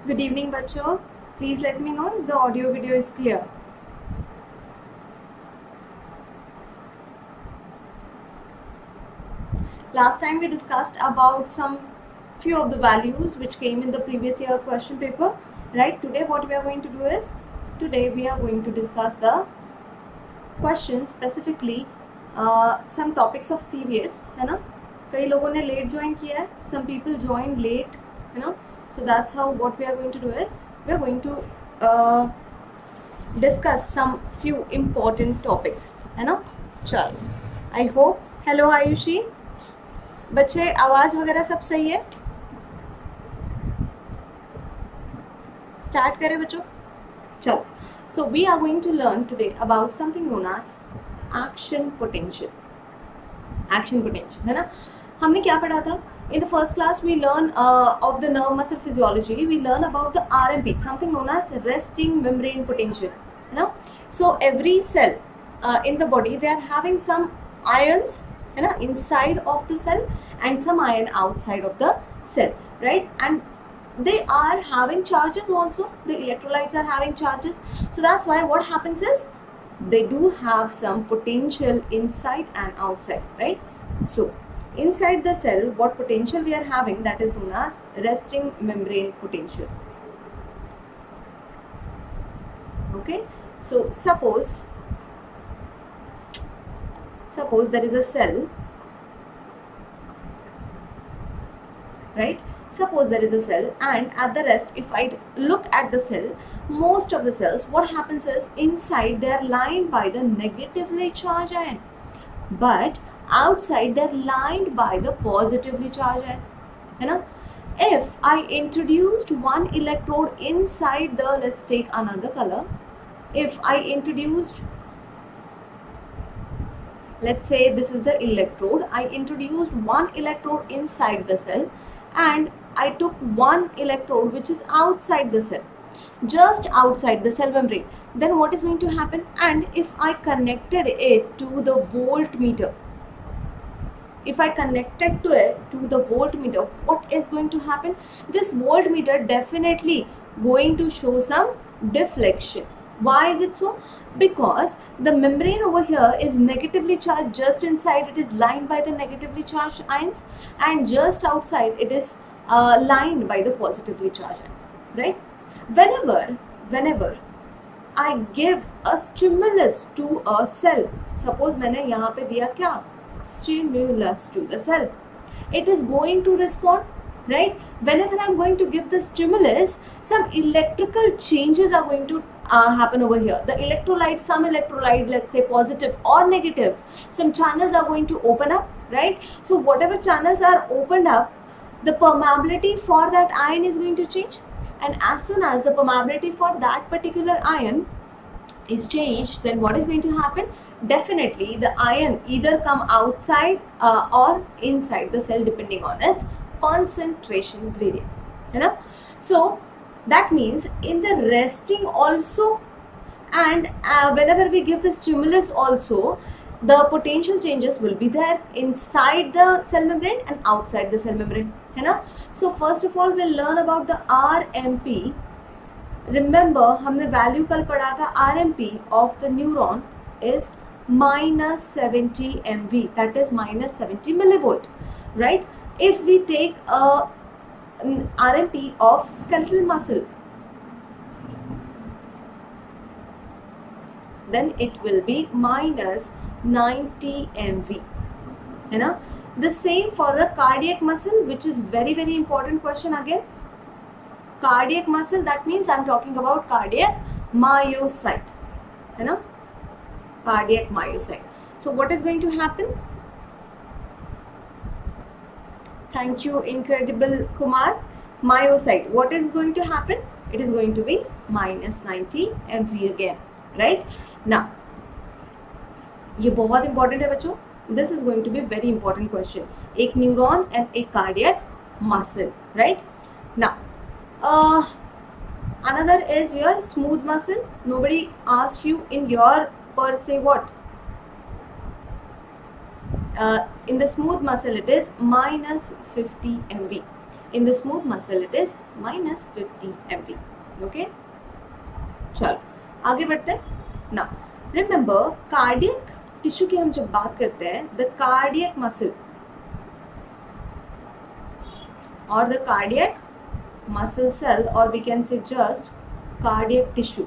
Good evening, बच्चों. Please let me know if the audio video is clear. Last time we discussed about some few of the values which came in the previous year question paper. Right? Today what we are going to do is, today we are going to discuss the questions specifically some topics of CVS, है ना? कई लोगों ने late join किया है. Some people joined late, है ना? So that's how what we are going to do is we are going to discuss some few important topics, है ना? चलो. I hope. Hello आयुषी. बच्चे आवाज वगैरह सब सही है? स्टार्ट करें बच्चों. चलो. So we are going to learn today about something known as action potential. Action potential, है ना? हमने क्या पढ़ा था? In the first class we learn of the nerve muscle physiology. We learn about the RMP, something known as resting membrane potential, है ना? So every cell in the body, they are having some ions, है ना, inside of the cell and some ion outside of the cell, right? And they are having charges also. The electrolytes are having charges. So that's why what happens is they do have some potential inside and outside, right? So inside the cell, what potential we are having, that is known as resting membrane potential. Okay, so suppose there is a cell, right? Suppose there is a cell, and at the rest, if I look at the cell, most of the cells, what happens is inside they are lined by the negatively charged ion, but outside they are lined by the positively charged ion, है ना? If I introduced one electrode inside the, let's take another color. If I introduced, let's say this is the electrode, I introduced one electrode inside the cell and I took one electrode which is outside the cell, just outside the cell membrane, then what is going to happen? And if I connected it to the voltmeter, if I connected to it to the voltmeter, what is going to happen? This voltmeter definitely going to show some deflection. Why is it so? Because the membrane over here is negatively charged. Just inside it is lined by the negatively charged ions, and just outside it is lined by the positively charged ion, right? Whenever I give a stimulus to a cell, suppose मैंने यहाँ पे दिया क्या? Stimulus to the cell, it is going to respond, right? Whenever I'm going to give the stimulus, some electrical changes are going to happen over here. The electrolyte, some electrolyte, let's say positive or negative, some channels are going to open up, right? So whatever channels are opened up, the permeability for that ion is going to change, and as soon as the permeability for that particular ion is changed, then what is going to happen? Definitely the ion either come outside or inside the cell depending on its concentration gradient, you know? So that means in the resting also, and whenever we give the stimulus also, the potential changes will be there inside the cell membrane and outside the cell membrane, you know? So first of all we'll learn about the RMP. Remember हमने value कल पढ़ा था, RMP of the neuron is minus 70 MV, that is minus 70 millivolt, right? If we take a RMP of skeletal muscle, then it will be minus 90 MV, है ना? The same for the cardiac muscle, which is very important question again. Cardiac muscle, that means I'm talking about cardiac myocyte, है ना? Cardiac myocyte. So what is going to happen? Thank you, incredible Kumar. Myocyte, what is going to happen? It is going to be minus 90 MV again, right? Now, ये बहुत important है बच्चों. This is going to be very important question. एक neuron and एक cardiac muscle, right? Now, another is your smooth muscle. Nobody asked you in your per se what? In the smooth muscle it is minus 50 MV. In the smooth muscle it is minus 50 MV. Okay, चलो आगे बढ़ते हैं. Now remember cardiac tissue की हम जब बात करते हैं, the cardiac muscle or the cardiac muscle cell, or we can say just cardiac tissue.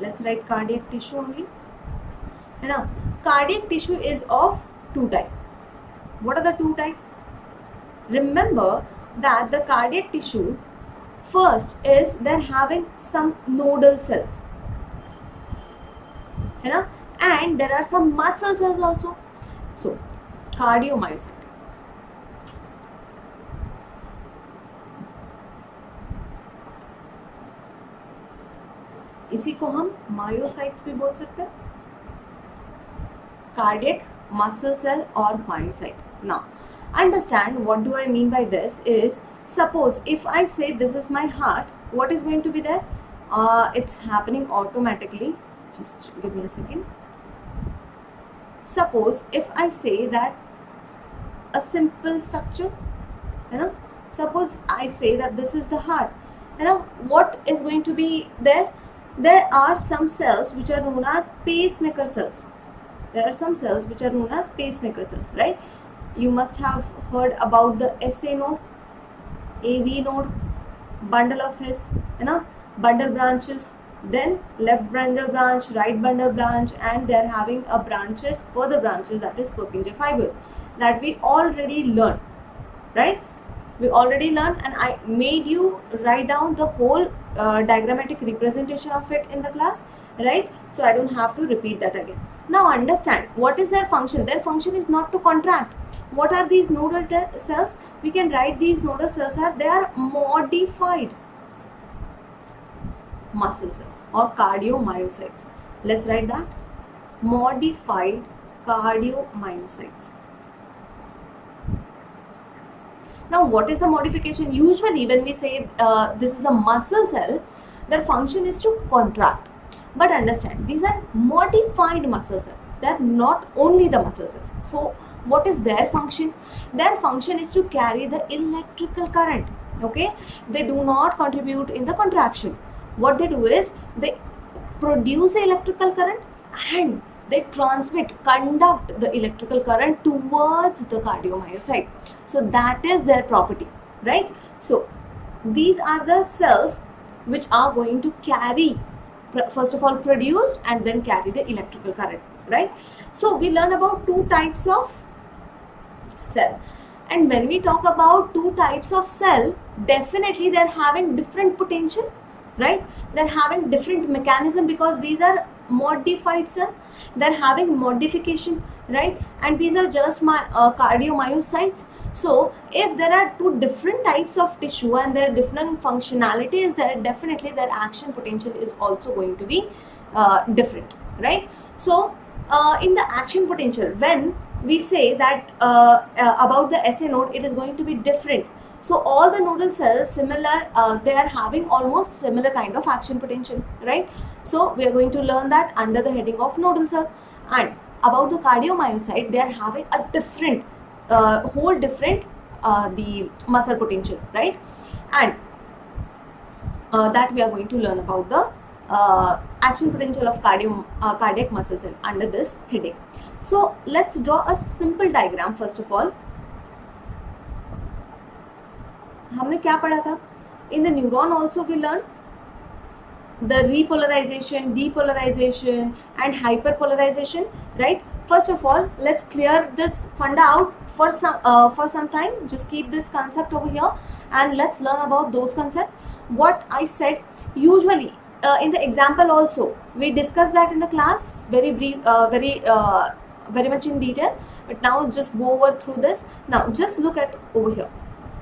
Let's write cardiac tissue only. है ना? Cardiac tissue is of two types. What are the two types? Remember that the cardiac tissue first is they're having some nodal cells, है ना? And there are some muscle cells also. So cardiomyocyte. इसी को हम myocytes भी बोल सकते हैं, cardiac muscle cell or myocyte. Now understand what do I mean by this is, suppose if I say this is my heart, what is going to be there? It's happening automatically. Just give me a second. Suppose if I say that a simple structure, you know, suppose I say that this is the heart, you know, what is going to be there? There are some cells which are known as pacemaker cells. There are some cells which are known as pacemaker cells, right? You must have heard about the SA node, AV node, bundle of His, you know, bundle branches, then left bundle branch, right bundle branch, and they are having a branches, further branches, that is Purkinje fibers, that we already learned, right? We already learned, and I made you write down the whole diagrammatic representation of it in the class, right? So I don't have to repeat that again. Now understand what is their function. Their function is not to contract. What are these nodal cells? We can write these nodal cells are, they are modified muscle cells or cardiomyocytes. Let's write that, modified cardiomyocytes. Now what is the modification? Usually when we say this is a muscle cell, their function is to contract. But understand, these are modified muscle cells. They are not only the muscle cells. So what is their function? Their function is to carry the electrical current. Okay, they do not contribute in the contraction. What they do is they produce the electrical current and they conduct the electrical current towards the cardiomyocyte. So that is their property, right? So these are the cells which are going to carry, first of all produce and then carry the electrical current, right? So we learn about two types of cell, and when we talk about two types of cell, definitely they are having different potential, right? They're having different mechanism because these are modified cell, they're having modification, right? And these are just my cardiomyocytes. So if there are two different types of tissue and their different functionalities, there definitely their action potential is also going to be different, right? So in the action potential, when we say that about the SA node, it is going to be different. So all the nodal cells similar, they are having almost similar kind of action potential, right? So we are going to learn that under the heading of nodal cell. And about the cardiomyocyte, they are having a different, whole different the muscle potential, right? And that we are going to learn about the action potential of cardiac muscle cell under this heading. So let's draw a simple diagram first of all. हमने क्या पढ़ा था? In the neuron also we learned the re-polarization, depolarization and hyperpolarization, right? First of all, let's clear this funda out for some time. Just keep this concept over here and let's learn about those concepts. What I said, usually in the example also we discussed that in the class, very brief, very much in detail, but now just go over through this. Now just look at over here,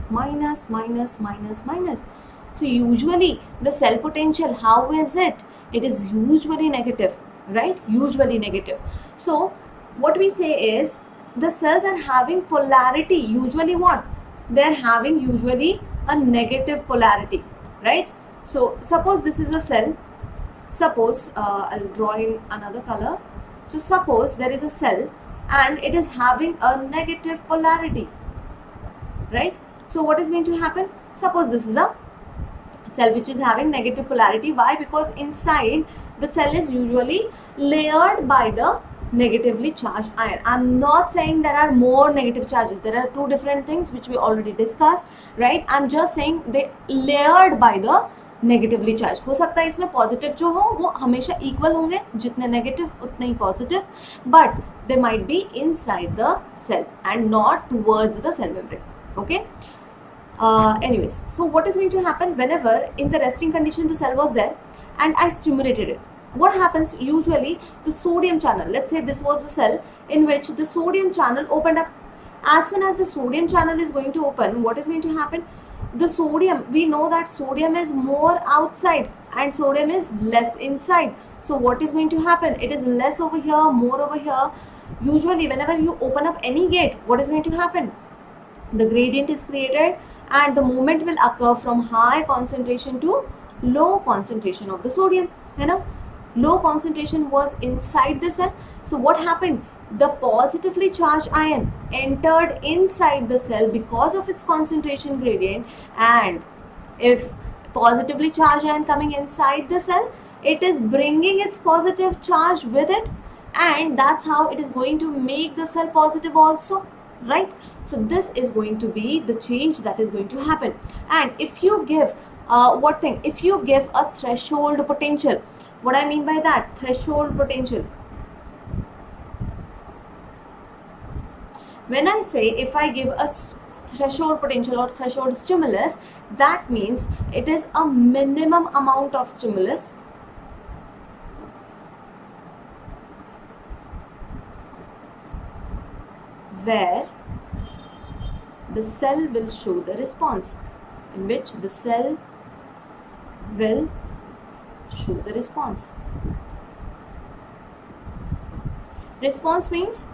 minus, minus, minus, minus. So usually the cell potential, how is it? It is usually negative, right? Usually negative. So what we say is the cells are having polarity. Usually what? They are having usually a negative polarity, right? So suppose this is a cell. Suppose I'll draw in another color. So suppose there is a cell and it is having a negative polarity, right? So what is going to happen? Suppose this is a cell which is having negative polarity. Why? Because inside the cell is usually layered by the negatively charged ion. I'm not saying there are more negative charges. There are two different things which we already discussed, right? I'm just saying they layered by the negatively charge. हो सकता है इसमें positive जो हो वो हमेशा equal होंगे, जितने नेगेटिव उतने ही positive, but they might be inside the cell and not towards the cell membrane. Okay. Anyways, so what is going to happen whenever in the resting condition the cell was there and I stimulated it? What happens? Usually the sodium channel, let's say this was the cell in which the sodium channel opened up. As soon as the sodium channel is going to open, what is going to happen? The sodium, we know that sodium is more outside and sodium is less inside. So what is going to happen? It is less over here, more over here. Usually whenever you open up any gate, what is going to happen? The gradient is created and the movement will occur from high concentration to low concentration of the sodium. You know, low concentration was inside the cell. So what happened? The positively charged ion entered inside the cell because of its concentration gradient, and if positively charged ion coming inside the cell, it is bringing its positive charge with it, and that's how it is going to make the cell positive also, right? So this is going to be the change that is going to happen. And if you give if you give a threshold potential, what I mean by that, threshold potential, when I say if I give a threshold potential or threshold stimulus, that means it is a minimum amount of stimulus where the cell will show the response, in which the cell will show the response. Response means,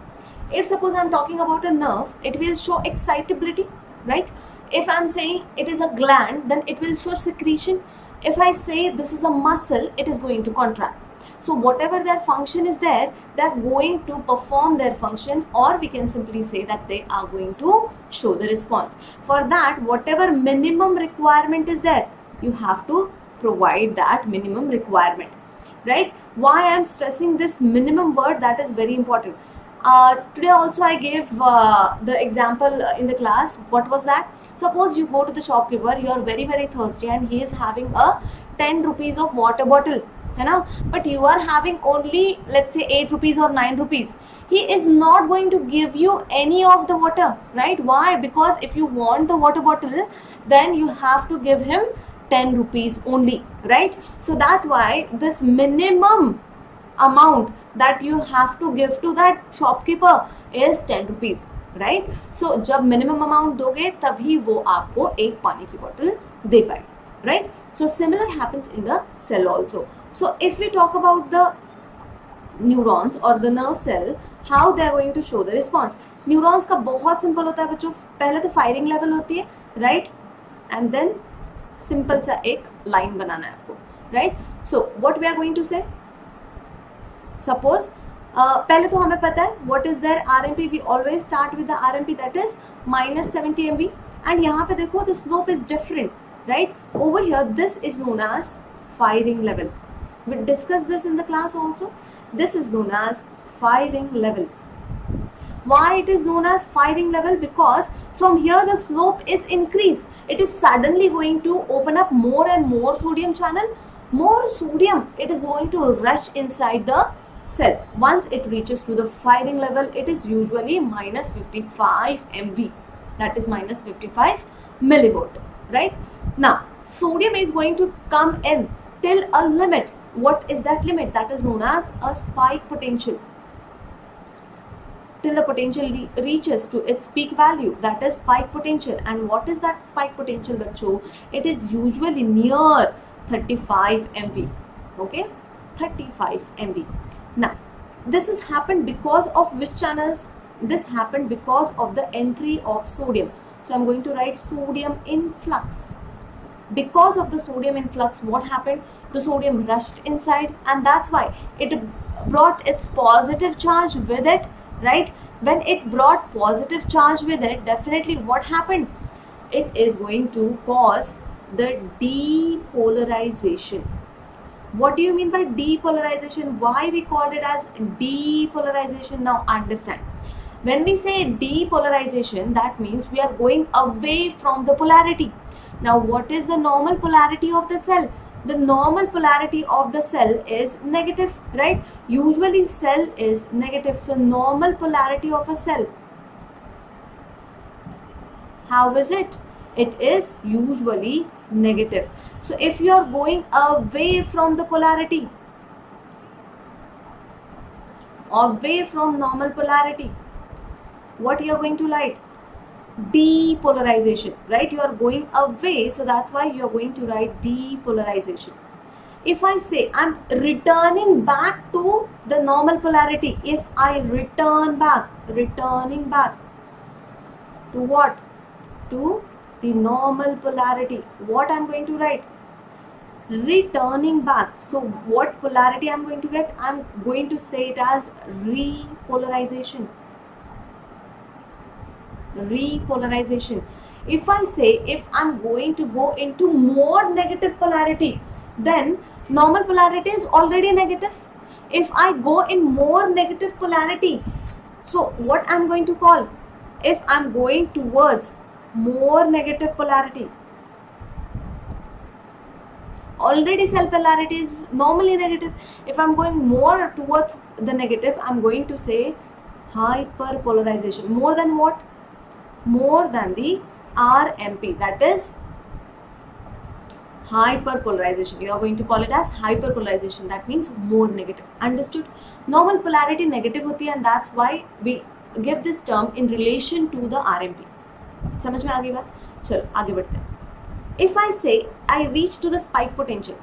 if suppose I'm talking about a nerve, it will show excitability, right? If I'm saying it is a gland, then it will show secretion. If I say this is a muscle, it is going to contract. So whatever their function is there, they're going to perform their function, or we can simply say that they are going to show the response. For that, whatever minimum requirement is there, you have to provide that minimum requirement, right? Why I'm stressing this minimum word, that is very important. Today also I gave the example in the class. What was that? Suppose you go to the shopkeeper, you are very thirsty and he is having a 10 rupees of water bottle, you know, but you are having only, let's say, 8 rupees or 9 rupees. He is not going to give you any of the water, right? Why? Because if you want the water bottle, then you have to give him 10 rupees only, right? So that's why this minimum amount that you have to give to that shopkeeper is 10 rupees, right? So जब minimum amount दोगे तभी वो आपको एक पानी की bottle दे पाए, right? So similar happens in the cell also. So if we talk about the neurons or the nerve cell, how they are going to show the response. Neurons का बहुत simple होता है बच्चों. पहले तो firing level होती है, right? And then simple सा एक line बनाना है आपको, right? So what we are going to say? Suppose पहले तो हमें पता है what is their RMP. We always start with the RMP, that is minus 70 MV. And यहाँ पे देखो the slope is different, right? Over here this is known as firing level. We discussed this in the class also. This is known as firing level. Why it is known as firing level? Because from here the slope is increased. It is suddenly going to open up more and more sodium channel. More sodium, it is going to rush inside the cell. Once it reaches to the firing level, it is usually minus 55 MV. That is minus 55 millivolt, right? Now, sodium is going to come in till a limit. What is that limit? That is known as a spike potential. Till the potential reaches to its peak value, that is spike potential. And what is that spike potential, bachcho? It is usually near 35 MV. Okay, 35 MV. Now, this has happened because of which channels? This happened because of the entry of sodium. So I'm going to write sodium influx. Because of the sodium influx, what happened? The sodium rushed inside, and that's why it brought its positive charge with it, right? When it brought positive charge with it, definitely what happened? it is going to cause the depolarization. What do you mean by depolarization? Why we called it as depolarization? Now understand. When we say depolarization, that means we are going away from the polarity. Now what is the normal polarity of the cell? The normal polarity of the cell is negative, right? Usually cell is negative. So normal polarity of a cell, how is it? It is usually negative. So if you are going away from the polarity, away from normal polarity, what you are going to write? Depolarization, right? You are going away, so that's why you are going to write depolarization. If I say I'm returning back to the normal polarity, if I returning back to what? To the normal polarity, what I'm going to write? Returning back. So what polarity I'm going to get? I'm going to say it as repolarization. Repolarization. If I say, if I'm going to go into more negative polarity, then normal polarity is already negative. If I go in more negative polarity, so what I'm going to call? If I'm going towards more negative polarity, already cell polarity is normally negative. If I'm going more towards the negative, I'm going to say hyperpolarization. More than what? More than the RMP, that is hyperpolarization. You are going to call it as hyperpolarization. That means more negative. Understood? Normal polarity negative hoti hai, and that's why we give this term in relation to the RMP. समझ में आ गई बात? चलो आगे बढ़ते हैं. If I say I reach to the spike potential,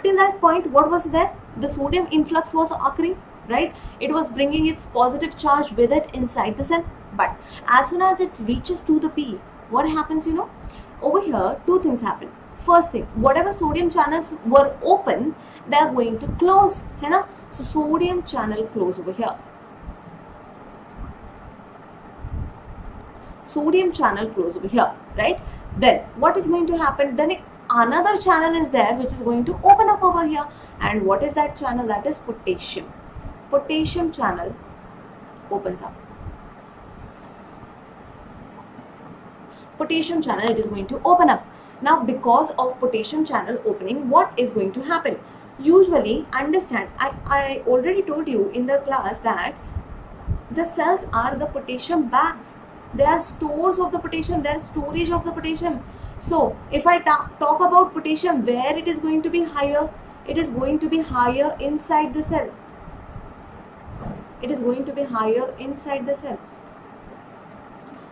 till that point what was there? The sodium influx was occurring, right? It was bringing its positive charge with it inside the cell. But as soon as it reaches to the peak, what happens? Over here two things happen. First thing, whatever sodium channels were open, they are going to close, है ना? So sodium channel close over here. Sodium channel close over here, right? Then what is going to happen? Then another channel is there which is going to open up over here. And what is that channel? That is potassium. Potassium channel opens up. Potassium channel, it is going to open up. Now because of potassium channel opening, what is going to happen? Usually, understand, I already told you in the class that the cells are the potassium bags. They are stores of the potassium, they are storage of the potassium. So if I talk about potassium, where it is going to be higher? It is going to be higher inside the cell. It is going to be higher inside the cell,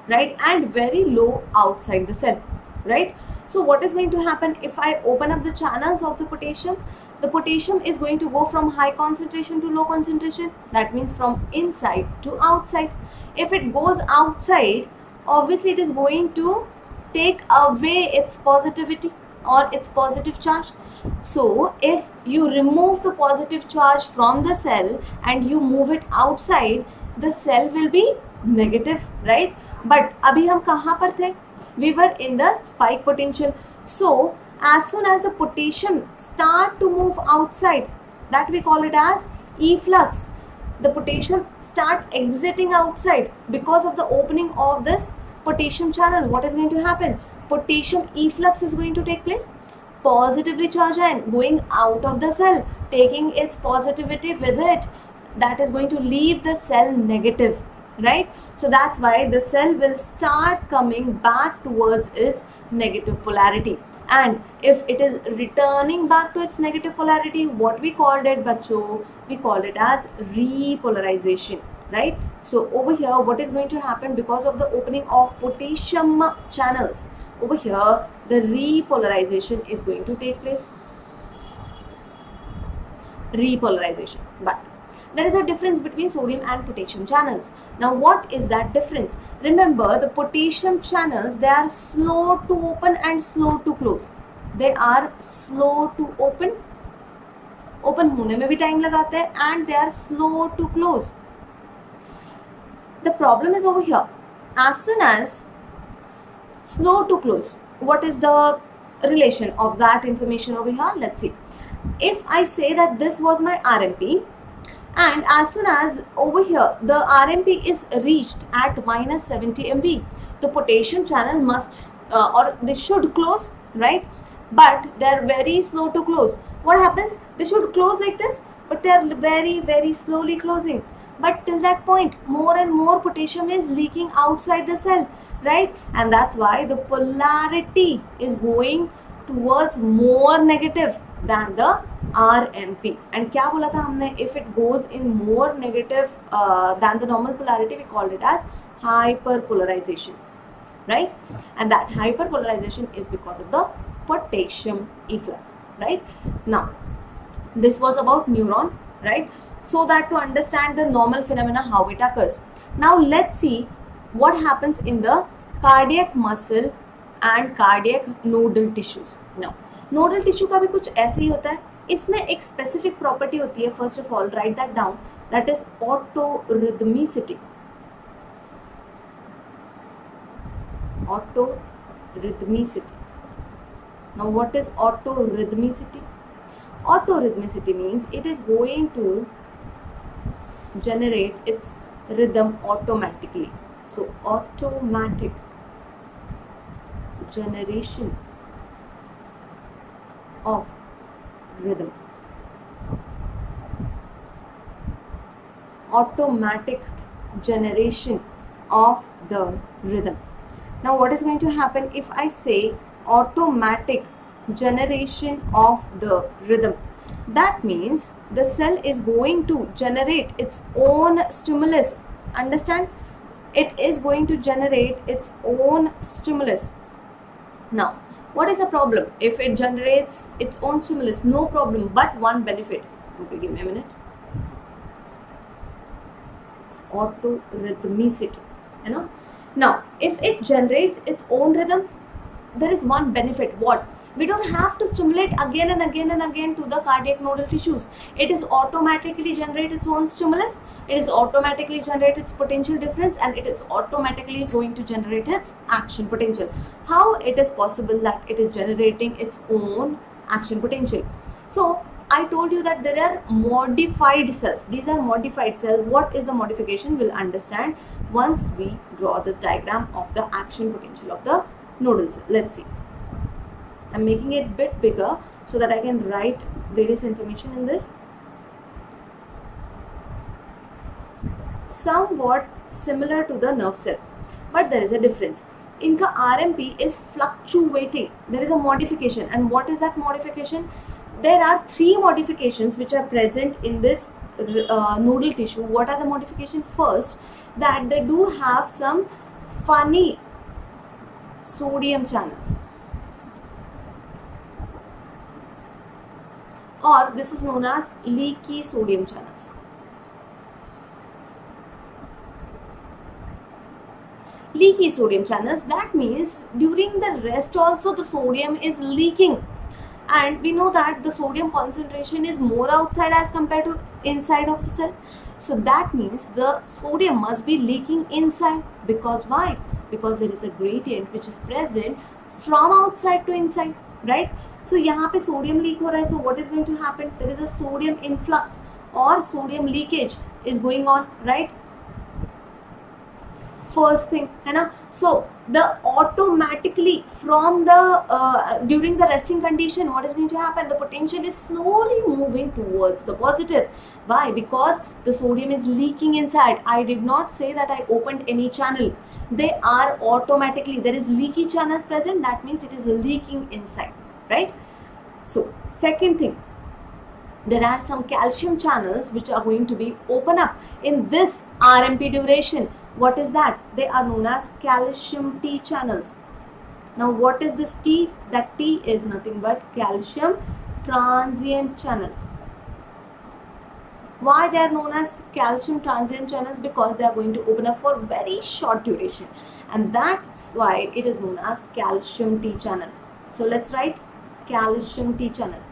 right? And very low outside the cell, right? So what is going to happen if I open up the channels of the potassium? The potassium is going to go from high concentration to low concentration. That means from inside to outside. If it goes outside, obviously it is going to take away its positivity or its positive charge. So if you remove the positive charge from the cell and you move it outside, the cell will be negative, right? But abhi hum kahan par the? We were in the spike potential. So as soon as the potassium start to move outside, that we call it as efflux. The potassium start exiting outside because of the opening of this potassium channel. What is going to happen? Potassium efflux is going to take place. Positively charged ion going out of the cell, taking its positivity with it. That is going to leave the cell negative, right? So that's why the cell will start coming back towards its negative polarity. And if it is returning back to its negative polarity, what we called it, bacho? We called it as repolarization, right? So over here, what is going to happen because of the opening of potassium channels? Over here, the repolarization is going to take place. Repolarization. But there is a difference between sodium and potassium channels. Now what is that difference? Remember, the potassium channels, they are slow to open and slow to close. They are slow to open होने में भी time लगाते हैं, and they are slow to close. The problem is over here. As soon as Slow to close. What is the relation of that information over here? Let's see. If I say that this was my RMP, and as soon as over here the RMP is reached at minus 70 MV, the potassium channel must or they should close, right? But they are very slow to close. What happens? They should close like this, but they are very slowly closing. But till that point, more and more potassium is leaking outside the cell, right? And that's why the polarity is going towards more negative than the RMP. And क्या बोला था हमने? If it goes in more negative than the normal polarity, we called it as hyperpolarization, right? And that hyperpolarization is because of the potassium efflux, right? Now, this was about neuron, right? So that to understand the normal phenomena, how it occurs. Now let's see what happens in the cardiac muscle and cardiac nodal tissues. Now, nodal tissue का भी कुछ ऐसे ही होता है. इसमें एक specific property होती है. First of all, write that down. That is autorhythmicity. Autorhythmicity. Now, what is autorhythmicity? Autorhythmicity means it is going to generate its rhythm automatically. So, automatic generation of rhythm. Automatic generation of the rhythm. Now, what is going to happen if I say automatic generation of the rhythm? That means the cell is going to generate its own stimulus. Understand? It is going to generate its own stimulus. Now, what is the problem? If it generates its own stimulus, no problem, but one benefit. Okay, give me a minute. It's autorhythmicity, you know. Now, if it generates its own rhythm, there is one benefit. What? We don't have to stimulate again and again to the cardiac nodal tissues. It is automatically generate its own stimulus. It is automatically generate its potential difference, and it is automatically going to generate its action potential. How it is possible that it is generating its own action potential? So I told you that there are modified cells. These are modified cells. What is the modification? We'll understand once we draw this diagram of the action potential of the nodal cell. Let's see. I'm making it a bit bigger so that I can write various information in this. Somewhat similar to the nerve cell, but there is a difference. Inka RMP is fluctuating. There is a modification. And what is that modification? There are three modifications which are present in this nodal tissue. What are the modifications? First, that they do have some funny sodium channels, or this is known as leaky sodium channels. Leaky sodium channels, that means during the rest also the sodium is leaking, and we know that the sodium concentration is more outside as compared to inside of the cell. So that means the sodium must be leaking inside. Because why? Because there is a gradient which is present from outside to inside, right? So यहाँ पे sodium leak हो रहा है. So what is going to happen? There is a sodium influx or sodium leakage is going on, right? First thing, है ना? So the automatically from the during the resting condition, what is going to happen? The potential is slowly moving towards the positive. Why? Because the sodium is leaking inside. I did not say that I opened any channel. They are automatically, there is leaky channels present. That means it is leaking inside, right? So second thing, there are some calcium channels which are going to be open up in this RMP duration. What is that? They are known as calcium T channels. Now what is this T? That T is nothing but calcium transient channels. Why they are known as calcium transient channels? Because they are going to open up for very short duration, and that's why it is known as calcium T channels. So let's write calcium T channels.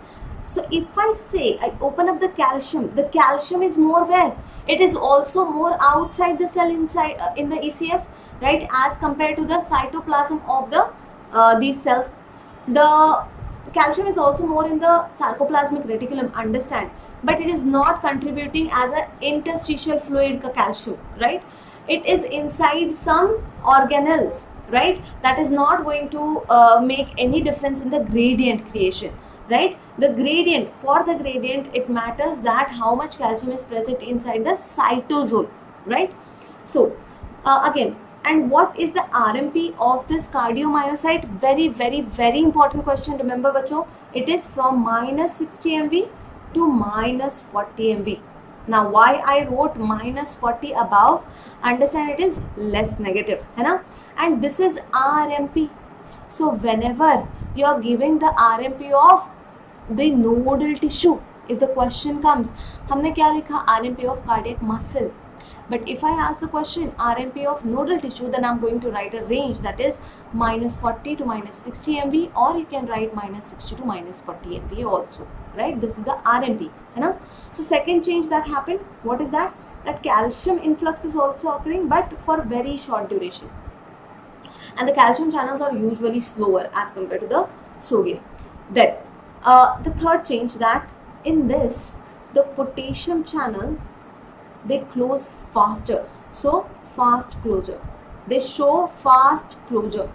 So if I say I open up the calcium is more where? It is also more outside the cell inside in the ECF. right? As compared to the cytoplasm of the these cells. The calcium is also more in the sarcoplasmic reticulum, understand, but it is not contributing as an interstitial fluid calcium, right? It is inside some organelles, right? That is not going to make any difference in the gradient creation, right? The gradient, for the gradient, it matters that how much calcium is present inside the cytosol, right? So again, and what is the RMP of this cardiomyocyte? Very, very, very important question. Remember, bacho, it is from minus 60 MV to minus 40 MV. Now, why I wrote minus 40 above? Understand, it is less negative, है ना? And this is RMP. So, whenever you are giving the RMP of the nodal tissue, if the question comes, हमने क्या लिखा? RMP of cardiac muscle. But if I ask the question RMP of nodal tissue, then I'm going to write a range that is minus 40 to minus 60 MV, or you can write minus 60 to minus 40 MV also, right? This is the RMP, है ना? So second change that happened, what is that? That calcium influx is also occurring, but for very short duration. And the calcium channels are usually slower as compared to the sodium. Then the third change, that in this, the potassium channel, they close faster. So fast closure. They show fast closure.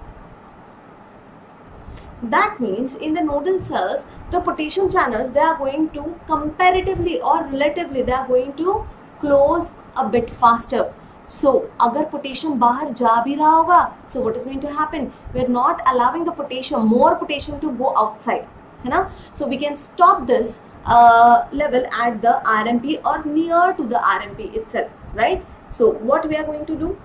That means in the nodal cells, the potassium channels, they are going to comparatively or relatively, they are going to close a bit faster. So, agar potassium bahar ja bhi raha hoga, so what is going to happen? We are not allowing the potassium, more potassium to go outside. है ना? So we can stop this level at the RMP or near to the RMP itself, right? So what we are going to do?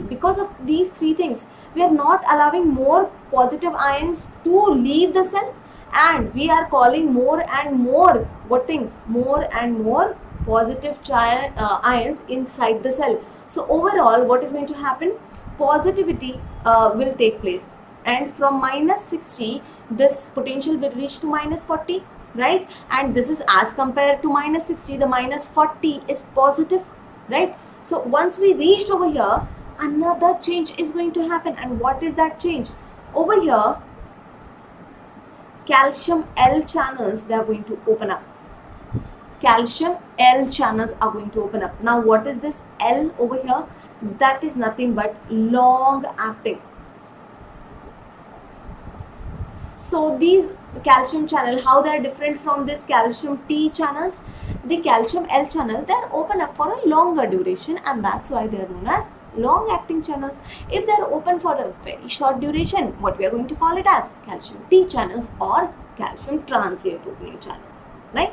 Because of these three things, we are not allowing more positive ions to leave the cell, and we are calling more and more what things? More and more positive ions inside the cell. So overall, what is going to happen? Positivity will take place, and from minus 60, this potential will reach to minus 40, right? And this is as compared to minus 60, the minus 40 is positive, right? So once we reached over here, another change is going to happen. And what is that change? Over here, calcium L channels, they are going to open up. Calcium L channels are going to open up. Now what is this L over here? That is nothing but long acting. So these calcium channel, how they are different from this calcium T channels? The calcium L channel, they are open up for a longer duration, and that's why they are known as long acting channels. If they are open for a very short duration, what we are going to call it as calcium T channels or calcium transient opening channels, right?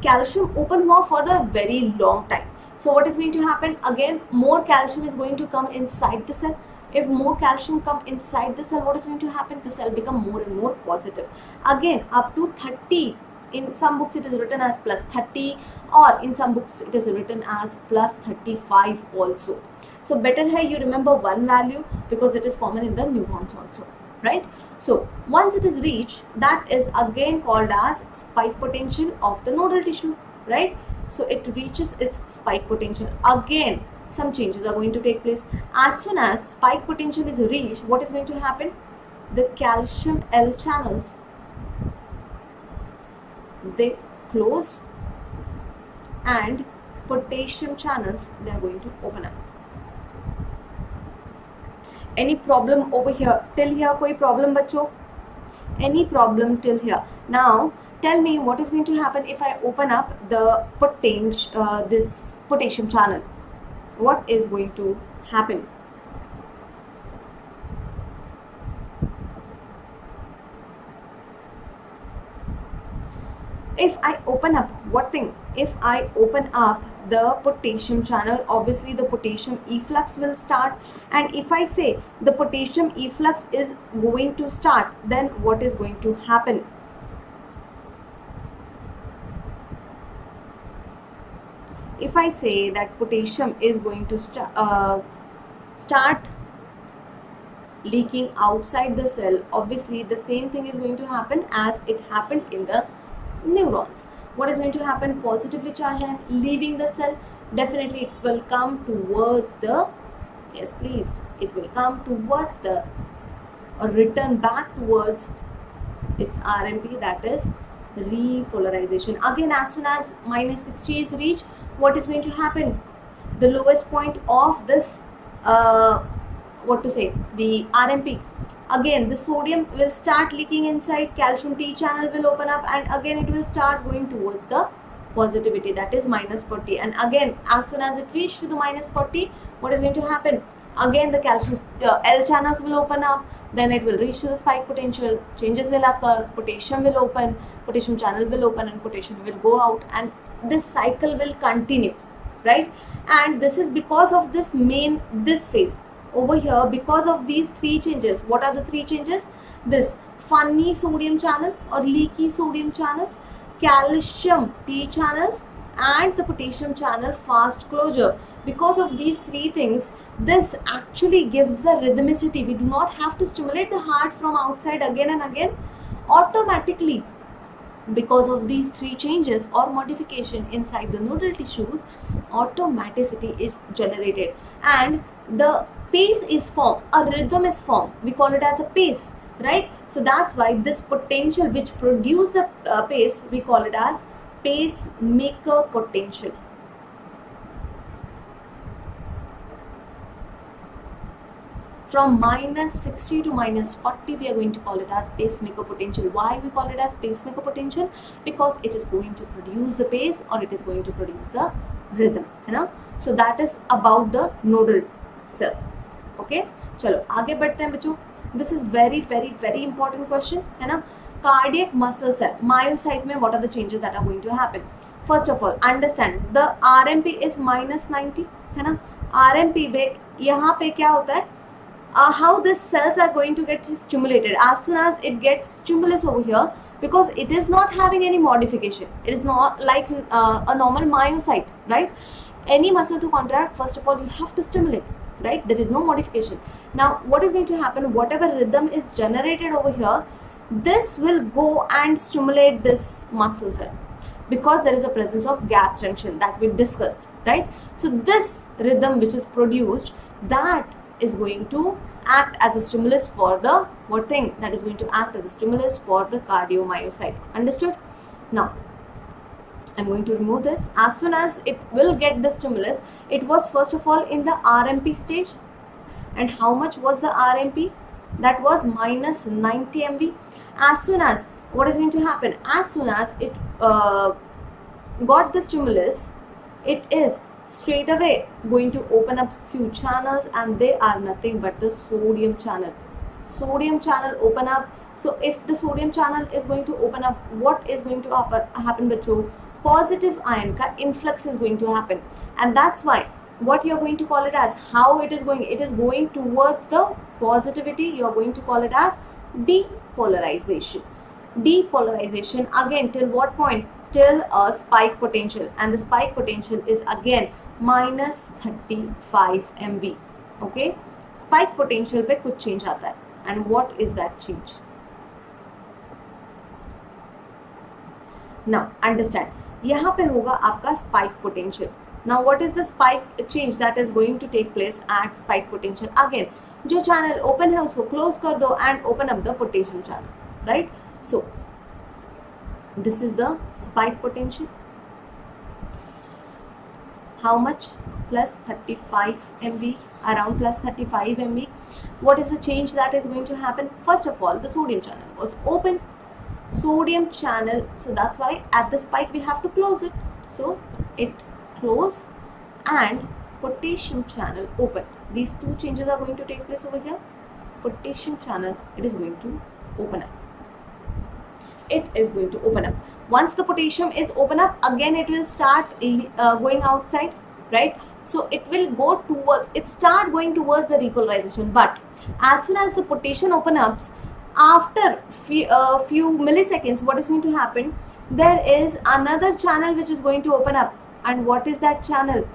Calcium open more for a very long time. So what is going to happen? Again, more calcium is going to come inside the cell. If more calcium come inside the cell, what is going to happen? The cell become more and more positive. Again, up to 30. In some books it is written as plus 30, or in some books it is written as plus 35 also. So better here you remember one value, because it is common in the neurons also, right? So once it is reached, that is again called as spike potential of the nodal tissue, right? So it reaches its spike potential. Again, some changes are going to take place. As soon as spike potential is reached, what is going to happen? The calcium L channels, they close, and potassium channels, they are going to open up. Any problem over here? Till here, koi problem bachcho? Any problem till here? Now tell me what is going to happen if I open up the this potassium channel. What is going to happen? If I open up, what thing? If I open up the potassium channel, obviously the potassium efflux will start. And if I say the potassium efflux is going to start, then what is going to happen? If I say that potassium is going to start leaking outside the cell, obviously the same thing is going to happen as it happened in the neurons. What is going to happen? Positively charged ion leaving the cell, definitely it will come towards the Yes, please. It will come towards the, or return back towards its RMP, that is repolarization. Again, as soon as minus 60 is reached, what is going to happen? The lowest point of this, the RMP, again the sodium will start leaking inside, calcium T channel will open up, and again it will start going towards the positivity, that is minus 40. And again, as soon as it reaches to the minus 40, what is going to happen? Again the calcium L channels will open up, then it will reach to the spike potential, changes will occur, potassium will open, potassium channel will open, and potassium will go out, and this cycle will continue, right? And this is because of this phase over here, because of these three changes. What are the three changes? This funny sodium channel or leaky sodium channels, calcium T channels, and the potassium channel fast closure. Because of these three things, this actually gives the rhythmicity. We do not have to stimulate the heart from outside again and again. Automatically, because of these three changes or modification inside the nodal tissues, automaticity is generated and the pace is formed, a rhythm is formed. We call it as a pace, right? So that's why this potential which produce the pace, we call it as pacemaker potential. From minus 60 to minus 40, we are going to call it as pacemaker potential. Why we call it as pacemaker potential? Because it is going to produce the pace or it is going to produce the rhythm, you know. So that is about the nodal cell. Okay, चलो आगे बढ़ते हैं बच्चों. This is very important question, है ना. Cardiac muscle cell, myocyte में what are the changes that are going to happen? First of all, understand the RMP is minus 90, है ना. RMP में यहाँ पे क्या होता है? How the cells are going to get stimulated as soon as it gets stimulus over here, because it is not having any modification. It is not like a normal myocyte, right? Any muscle to contract, first of all you have to stimulate, right? There is no modification. Now what is going to happen? Whatever rhythm is generated over here, this will go and stimulate this muscle cell, because there is a presence of gap junction that we discussed, right? So this rhythm which is produced, that is going to act as a stimulus for the that is going to act as a stimulus for the cardiomyocyte. Understood? Now I'm going to remove this. As soon as it will get the stimulus, it was first of all in the RMP stage. And how much was the RMP? That was minus 90 MV. As soon as, what is going to happen? As soon as it got the stimulus, it is straight away going to open up few channels, and they are nothing but the sodium channel. Sodium channel open up. So if the sodium channel is going to open up, what is going to happen bacho? Positive ion ka influx is going to happen, and that's why what you are going to call it as, how it is going towards the positivity. You are going to call it as depolarization. Depolarization again till what point? Till a spike potential, and the spike potential is again minus 35 MV. Okay, spike potential पे कुछ change आता है, and what is that change? Now understand, यहाँ पे होगा आपका spike potential. Now what is the spike change that is going to take place at spike potential? Again, जो channel open है उसको close कर दो and open up the potassium channel, right? So this is the spike potential. How much? Plus 35 MV, around plus 35 MV. What is the change that is going to happen? First of all, the sodium channel was open. Sodium channel, so that's why at the spike we have to close it. So it close, and potassium channel open. These two changes are going to take place over here. Potassium channel, it is going to open up. It is going to open up. Once the potassium is open up, again it will start going outside, right? So it will go towards, it start going towards the repolarization. But as soon as the potassium open up, after few milliseconds, what is going to happen? There is another channel which is going to open up. And what is that channel?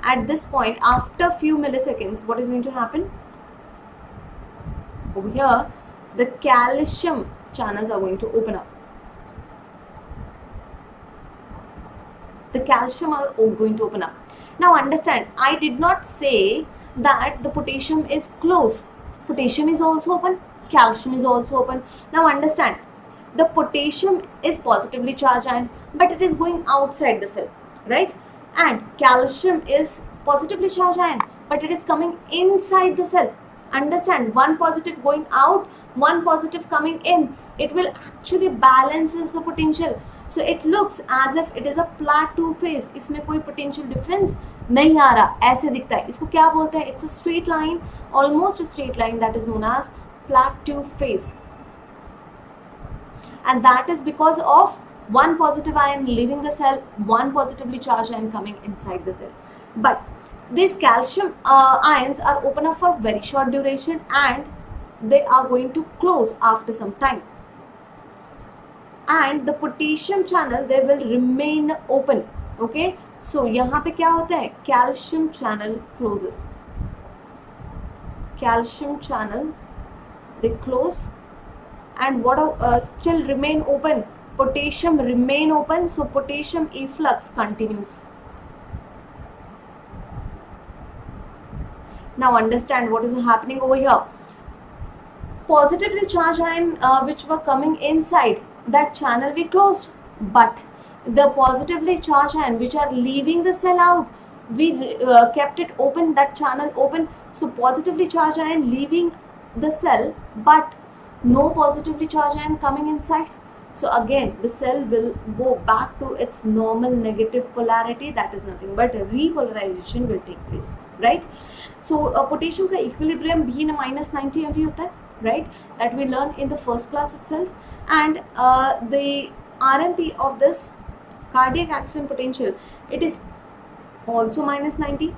At this point, after few milliseconds, what is going to happen? Over here, the calcium channels are going to open up. The calcium are going to open up. Now understand, I did not say that the potassium is closed. Potassium is also open, calcium is also open. Now understand, the potassium is positively charged ion, but it is going outside the cell, right? And calcium is positively charged ion, but it is coming inside the cell. Understand, one positive going out, one positive coming in. It will actually balances the potential. So it looks as if it is a plateau phase. इसमें कोई potential difference नहीं आ रहा, ऐसे दिखता है. इसको क्या बोलते हैं? It's a straight line, almost a straight line, that is known as plateau phase. And that is because of one positive ion leaving the cell, one positively charged ion coming inside the cell. But these calcium ions are open up for very short duration and they are going to close after some time. And the potassium channel, they will remain open. Okay, so यहाँ पे क्या होता है? Calcium channel closes. Calcium channels, they close, and what still remain open? Potassium remain open, so potassium efflux continues. Now understand what is happening over here. Positively charged ion which were coming inside, that channel we closed, but the positively charged ion which are leaving the cell out, we kept it open, that channel open. So positively charged ion leaving the cell, but no positively charged ion coming inside. So again the cell will go back to its normal negative polarity, that is nothing but repolarization will take place, right? So potassium का equilibrium भी ना -90 MV होता है, right? That we learned in the first class itself. And the RMP of this cardiac action potential, it is also -90.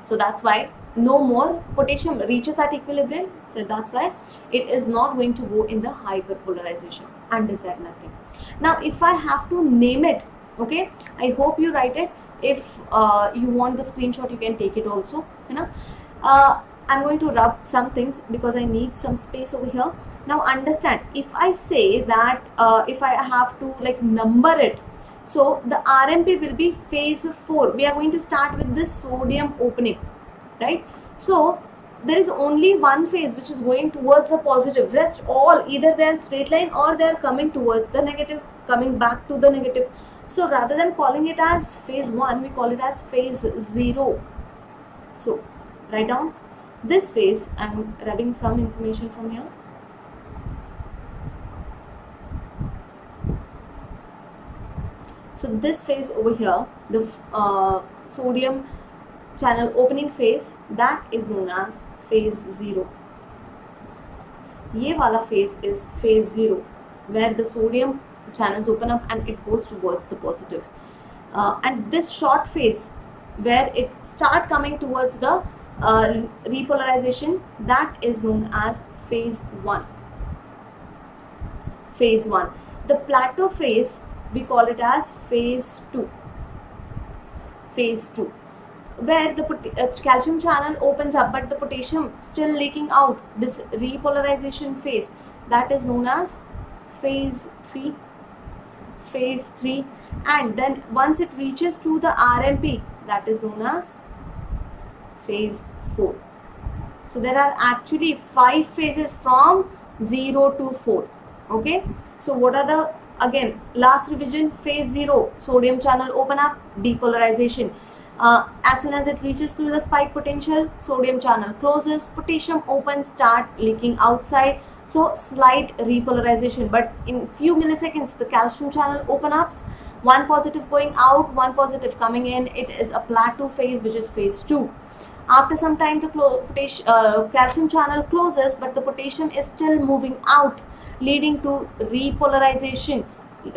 So that's why no more potassium reaches at equilibrium. So that's why it is not going to go in the hyperpolarization. Understand nothing. Now if I have to name it, okay, I hope you write it. If you want the screenshot, you can take it also, you know. I'm going to rub some things because I need some space over here. Now understand, if I say that if I have to like number it, so the RMP will be phase 4. We are going to start with this sodium opening, right? So there is only one phase which is going towards the positive. Rest all either they are straight line or they are coming towards the negative, coming back to the negative. So rather than calling it as phase 1, we call it as phase 0. So write down this phase. I'm rubbing some information from here. So this phase over here, the sodium channel opening phase, that is known as phase 0. ये वाला phase is phase 0, where the sodium channels open up and it goes towards the positive. And this short phase, where it start coming towards the repolarization, that is known as phase 1. Phase 1. The plateau phase, we call it as phase 2. Phase 2, where the calcium channel opens up but the potassium still leaking out. This repolarization phase, that is known as phase 3. Phase 3, and then once it reaches to the RMP, that is known as phase 4. So there are actually 5 phases from 0 to 4. Okay, so what are the, again last revision? Phase 0, sodium channel open up, depolarization. As soon as it reaches to the spike potential, sodium channel closes, potassium opens, start leaking outside, so slight repolarization. But in few milliseconds the calcium channel open up, one positive going out, one positive coming in. It is a plateau phase, which is phase 2. After some time the calcium channel closes, but the potassium is still moving out, leading to repolarization,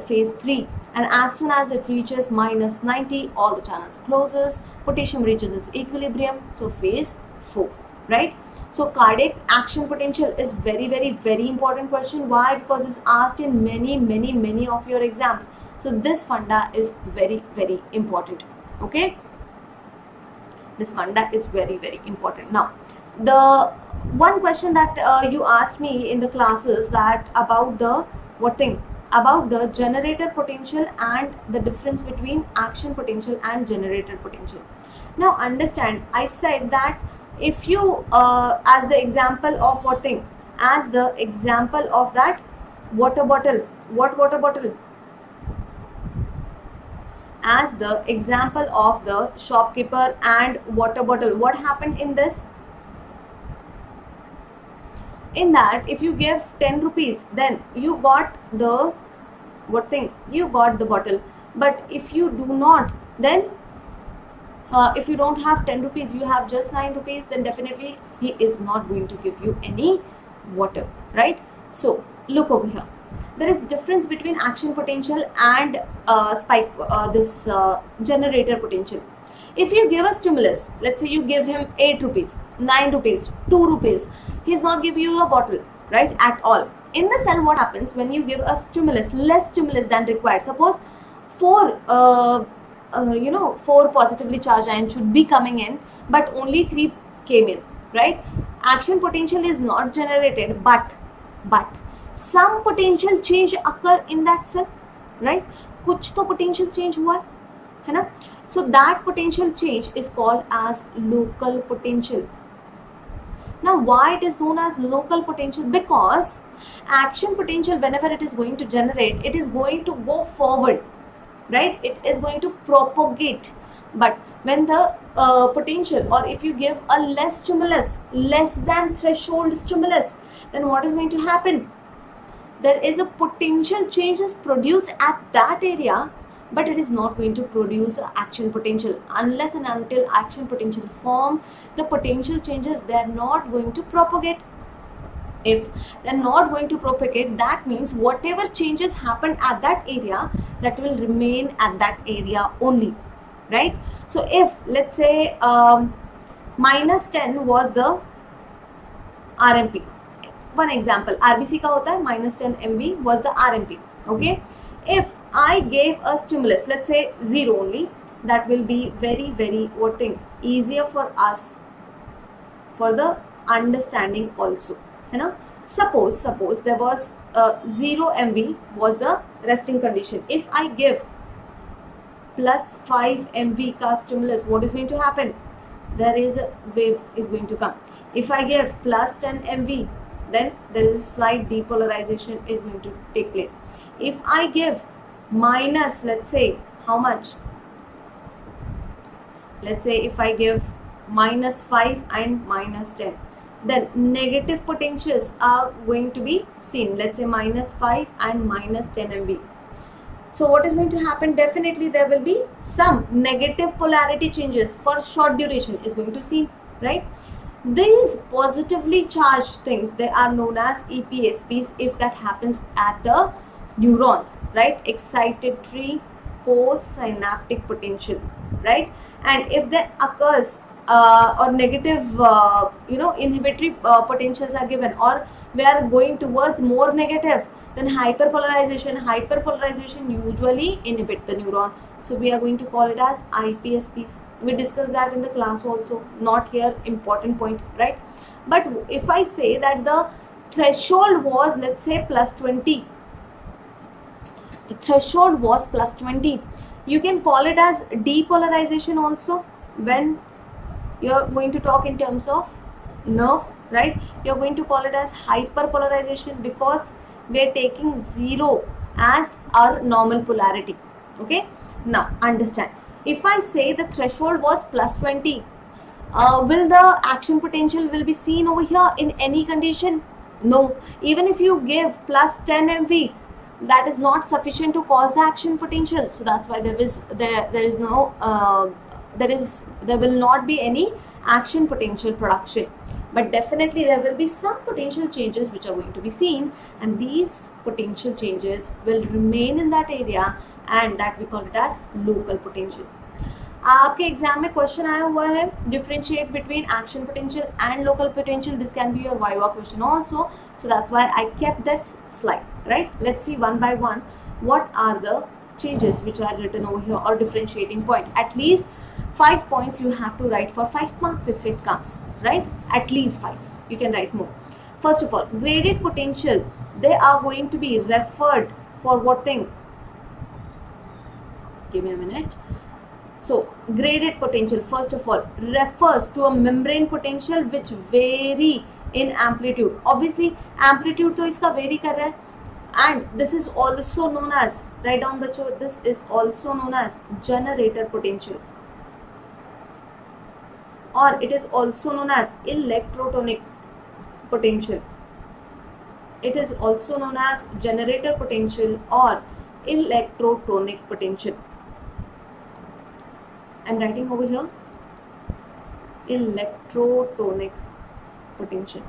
phase 3. And as soon as it reaches -90, all the channels closes, potassium reaches its equilibrium, so phase 4, right? So cardiac action potential is very, very, very important question. Why? Because it's asked in many of your exams. So this funda is very, very important. Okay, this funda is very, very important. Now the one question that you asked me in the classes, that about the what thing, about the generator potential and the difference between action potential and generator potential. Now understand, I said that if you as the example of what thing, as the example of that water bottle, what water bottle, as the example of the shopkeeper and water bottle, what happened in this? In that, if you give 10 rupees, then you got the what thing, you got the bottle. But if you do not, then if you don't have 10 rupees, you have just 9 rupees, then definitely he is not going to give you any water, right? So look over here, there is difference between action potential and spike generator potential. If you give a stimulus, let's say you give him 8 rupees, 9 rupees, 2 rupees, he's not giving you a bottle, right, at all. In the cell, what happens when you give a stimulus, less stimulus than required? Suppose 4 4 positively charged ions should be coming in, but only 3 came in, right? Action potential is not generated, but some potential change occur in that cell, right? कुछ तो potential change हुआ है ना? So that potential change is called as local potential. Now why it is known as local potential? Because action potential, whenever it is going to generate, it is going to go forward, right? It is going to propagate. But when the potential, or if you give a less stimulus, less than threshold stimulus, then what is going to happen? There is a potential change is produced at that area, but it is not going to produce action potential. Unless and until action potential form, the potential changes, they are not going to propagate. If they are not going to propagate, that means whatever changes happen at that area, that will remain at that area only, right? So if let's say minus 10 was the RMP, one example, RBC का होता है minus 10 MV was the RMP, okay? If I gave a stimulus, let's say 0 only, that will be very what thing, easier for us for the understanding also, है ना? Suppose there was 0 MV was the resting condition. If I give plus 5 MV का stimulus, what is going to happen? There is a wave is going to come. If I give plus 10 MV, then there is a slight depolarization is going to take place. If I give minus, let's say how much? Let's say if I give minus 5 and minus 10, then negative potentials are going to be seen. Let's say minus 5 and minus 10 MV. So what is going to happen? Definitely there will be some negative polarity changes for short duration is going to see, right? These positively charged things, they are known as EPSPs if that happens at the neurons, right? Excitatory postsynaptic potential, right? And if that occurs or negative inhibitory potentials are given, or we are going towards more negative, then hyperpolarization usually inhibit the neuron. So we are going to call it as IPSPs. We discussed that in the class also, not here, important point, right? But if I say that the threshold was, let's say, plus 20, the threshold was plus 20, you can call it as depolarization also when you're going to talk in terms of nerves, right? You're going to call it as hyperpolarization because we're taking 0 as our normal polarity, okay? Now understand, if I say the threshold was plus 20, will the action potential will be seen over here in any condition? No. Even if you give plus 10 MV, that is not sufficient to cause the action potential. So that's why there will not be any action potential production. But definitely there will be some potential changes which are going to be seen, and these potential changes will remain in that area, and that we call it as local potential. आपके exam में question आया हुआ है, differentiate between action potential and local potential. This can be your viva question also. So that's why I kept this slide, right? Let's see one by one what are the changes which are written over here, or differentiating point. At least 5 points you have to write for 5 marks if it comes, right? At least 5. You can write more. First of all, graded potential, they are going to be referred for what thing? Give me a minute. So graded potential, first of all, refers to a membrane potential which vary in amplitude. Obviously amplitude तो इसका vary कर रहा है, and this is also known as, write down बच्चों, this is also known as generator potential, or it is also known as electrotonic potential. It is also known as generator potential or electrotonic potential. I am writing over here electrotonic potential.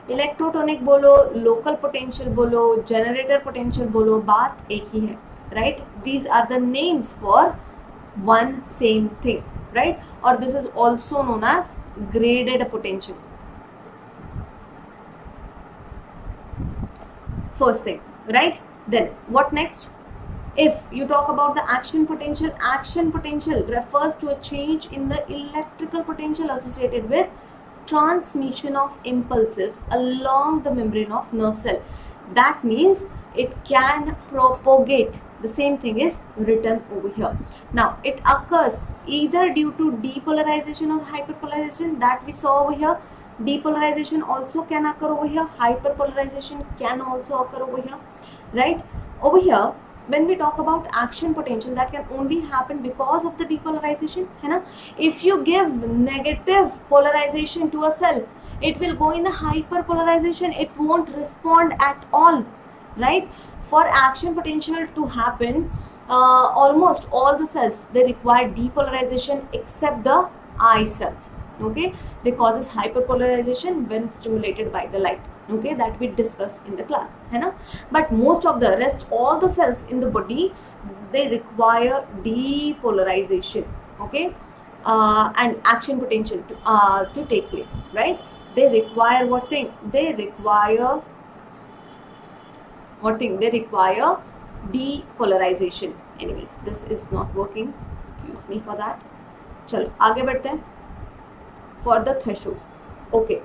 Electrotonic बोलो, local potential बोलो, generator potential बोलो, बात एक ही है, right? These are the names for one same thing, right? और this is also known as graded potential. First thing, right? Then what next? If you talk about the action potential refers to a change in the electrical potential associated with transmission of impulses along the membrane of nerve cell. That means it can propagate. The same thing is written over here. Now it occurs either due to depolarization or hyperpolarization, that we saw over here. Depolarization also can occur over here, hyperpolarization can also occur over here, right? Over here when we talk about action potential, that can only happen because of the depolarization, है ना? If you give negative polarization to a cell, it will go in the hyperpolarization, it won't respond at all, right? For action potential to happen, almost all the cells, they require depolarization except the eye cells, okay? They causes hyperpolarization when stimulated by the light, okay, that we discussed in the class, है ना? But most of the rest, all the cells in the body, they require depolarization, okay, and action potential to take place, right? They require what thing? They require what thing? They require depolarization. Anyways, this is not working. Excuse me for that. चलो आगे बढ़ते हैं. For the threshold, okay.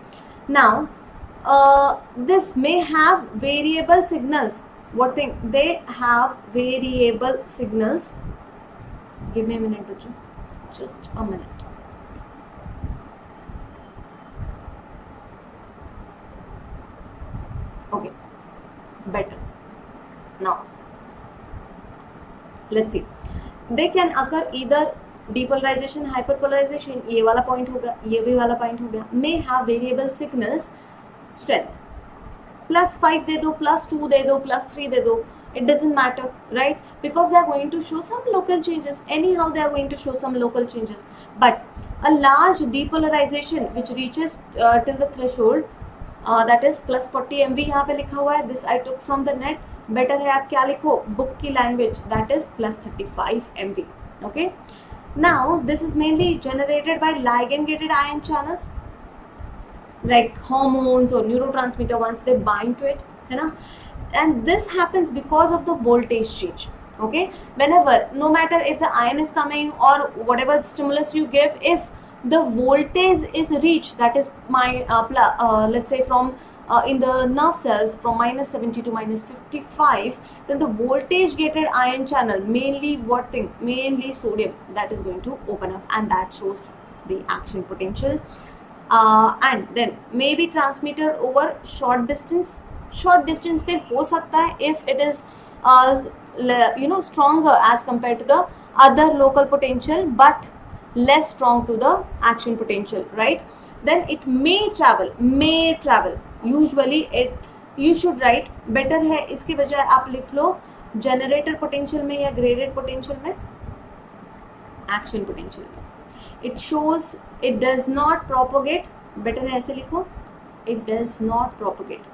Now this may have variable signals. What thing? They have variable signals. Give me a minute, bachcho. Just a minute. Okay, better. Now let's see. They can occur either depolarization, hyperpolarization, ये वाला point हो गया, ये भी वाला point हो गया. May have variable signals strength. +5 दे दो, +2 दे दो, +3 दे दो, it doesn't matter, right? Because they are going to show some local changes. Anyhow, they are going to show some local changes. But a large depolarization which reaches till the threshold, that is +40 MV, यहाँ पे लिखा हुआ है. This I took from the net. Better है आप क्या लिखो, book की language, that is +35 MV, okay? Now this is mainly generated by ligand gated ion channels like hormones or neurotransmitter. Once they bind to it, है ना? And this happens because of the voltage change, okay? Whenever, no matter if the ion is coming or whatever stimulus you give, if the voltage is reached, that is my let's say from in the nerve cells from -70 to -55, then the voltage gated ion channel, mainly what thing? Mainly sodium, that is going to open up, and that shows the action potential. And then maybe transmitter over short distance. Short distance पे हो सकता है if it is stronger as compared to the other local potential, but less strong to the action potential, right? Then it may travel. Usually you should write, better है इसके बजाय आप लिख लो generator potential में या graded potential में, action potential में. It shows it does not propagate. better है ऐसे लिखो, it does not propagate.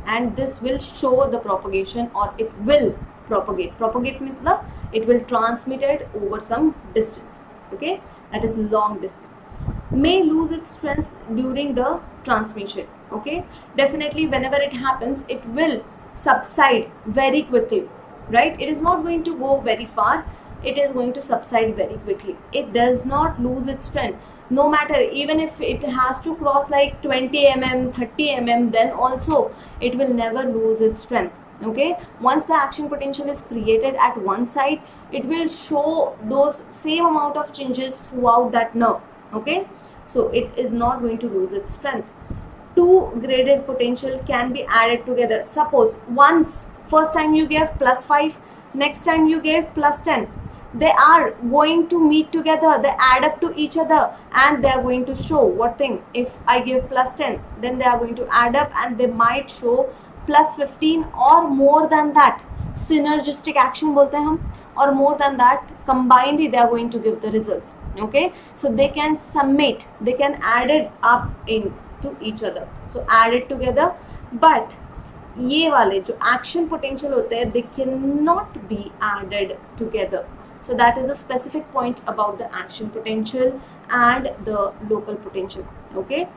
And this will show the propagation, or it will propagate. Propagate means it will transmit it over some distance, okay? That is long distance. May lose its strength during the transmission, okay? Definitely whenever it happens, it will subside very quickly, right? It is not going to go very far, it is going to subside very quickly. It does not lose its strength. No matter, even if it has to cross like 20 mm, 30 mm, then also it will never lose its strength, Okay, once the action potential is created at one side, it will show those same amount of changes throughout that nerve. Okay, so it is not going to lose its strength. Two graded potential can be added together. Suppose once first time you gave +5, next time you gave +10, they are going to meet together, they add up to each other, and they are going to show what thing. If I give +10, then they are going to add up and they might show +15 or more than that. Synergistic action बोलते हैं हम, or more than that, combinedly they are going to give the results. Okay, so they can summate, they can add it up into each other, so add it together. But ये वाले जो action potential होते हैं, they cannot be added together. So that is the specific point about the action potential and the local potential. Okay,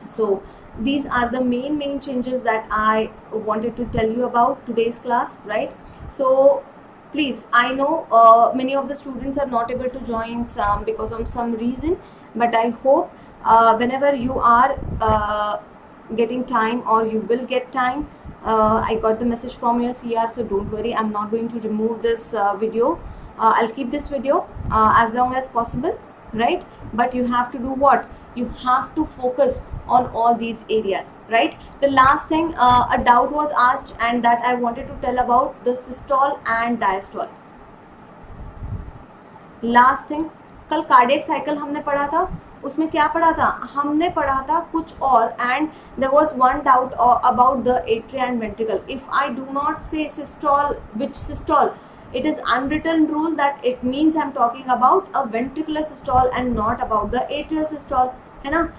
so these are the main changes that I wanted to tell you about today's class, right? So please, I know many of the students are not able to join some because of some reason, but I hope whenever you are getting time, or you will get time, I got the message from your CR, so don't worry, I'm not going to remove this video. I'll keep this video as long as possible, right? But you have to do what? You have to focus on all these areas, right? The last thing, a doubt was asked, and that I wanted to tell about the systole and diastole. Last thing, कल cardiac cycle हमने पढ़ा था, उसमें क्या पढ़ा था? हमने पढ़ा था कुछ और, and there was one doubt about the atria and ventricle. If I do not say systole, which systole, it is unwritten rule that it means I'm talking about a ventricular systole and not about the atrial systole, है ना?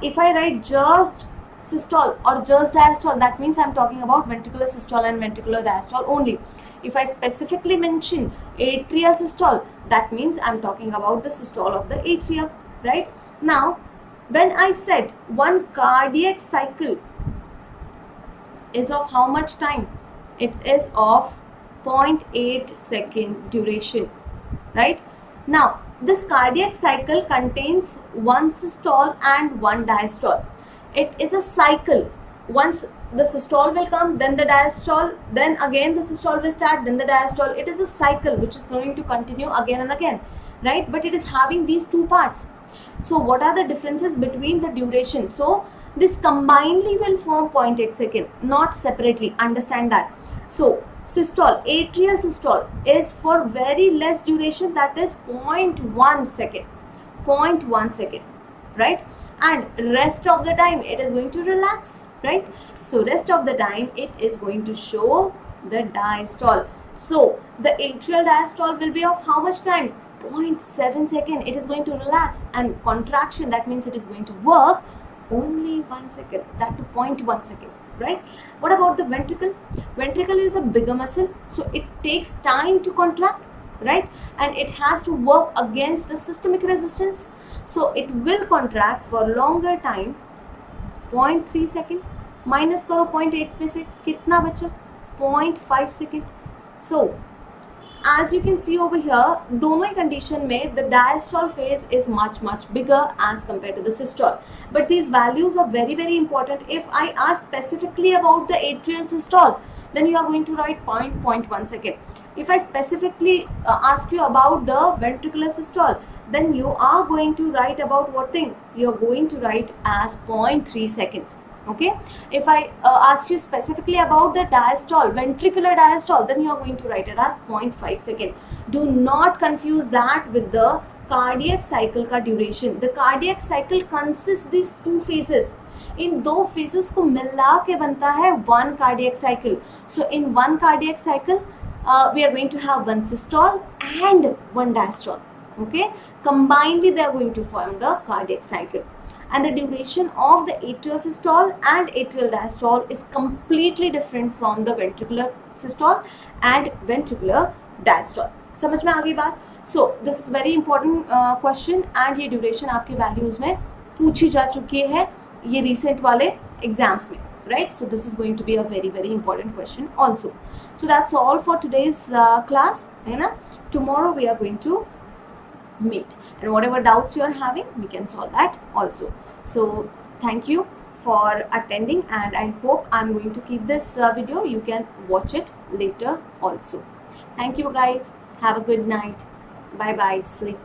If I write just systole or just diastole, that means I'm talking about ventricular systole and ventricular diastole only. If I specifically mention atrial systole, that means I'm talking about the systole of the atria, right? Now, when I said one cardiac cycle is of how much time? It is of 0.8 second duration, right? Now, this cardiac cycle contains one systole and one diastole. It is a cycle. Once the systole will come, then the diastole, then again the systole will start, then the diastole. It is a cycle which is going to continue again and again, right? But it is having these two parts. So what are the differences between the duration? So this combinedly will form 0.8 second, not separately. Understand that. So systole, atrial systole is for very less duration, that is 0.1 second, 0.1 second, right? And rest of the time it is going to relax, right? So rest of the time it is going to show the diastole. So the atrial diastole will be of how much time? 0.7 second. It is going to relax, and contraction, that means it is going to work only 1 second, that to 0.1 second, right? What about the ventricle? Ventricle is a bigger muscle, so it takes time to contract, right? And it has to work against the systemic resistance, so it will contract for longer time. 0.3 second minus करो 0.8 में से कितना बचा? 0.5 second. So as you can see over here, दोनों ही condition में the diastole phase is much bigger as compared to the systole. But these values are very important. If I ask specifically about the atrial systole, then you are going to write 0.1 second. If I specifically ask you about the ventricular systole, then you are going to write about what thing? You are going to write as 0.3 seconds. Okay, if I ask you specifically about the diastole, ventricular diastole, then you are going to write it as 0.5 second. Do not confuse that with the cardiac cycle का duration. The cardiac cycle consists these two phases. इन दो phases को मिला के बनता है one cardiac cycle. So in one cardiac cycle, we are going to have one systole and one diastole. Okay, combinedly they are going to form the cardiac cycle. And the duration of the atrial systole and atrial diastole is completely different from the ventricular systole and ventricular diastole. समझ में आ गई बात? So this is very important question, and ये duration आपके values में पूछी जा चुकी है ये recent वाले exams में, right? So this is going to be a very important question also. So that's all for today's class, है ना? Tomorrow we are going to meet, and whatever doubts you are having, we can solve that also. So thank you for attending, and I hope I'm going to keep this video. You can watch it later also. Thank you guys. Have a good night. Bye bye. Sleep.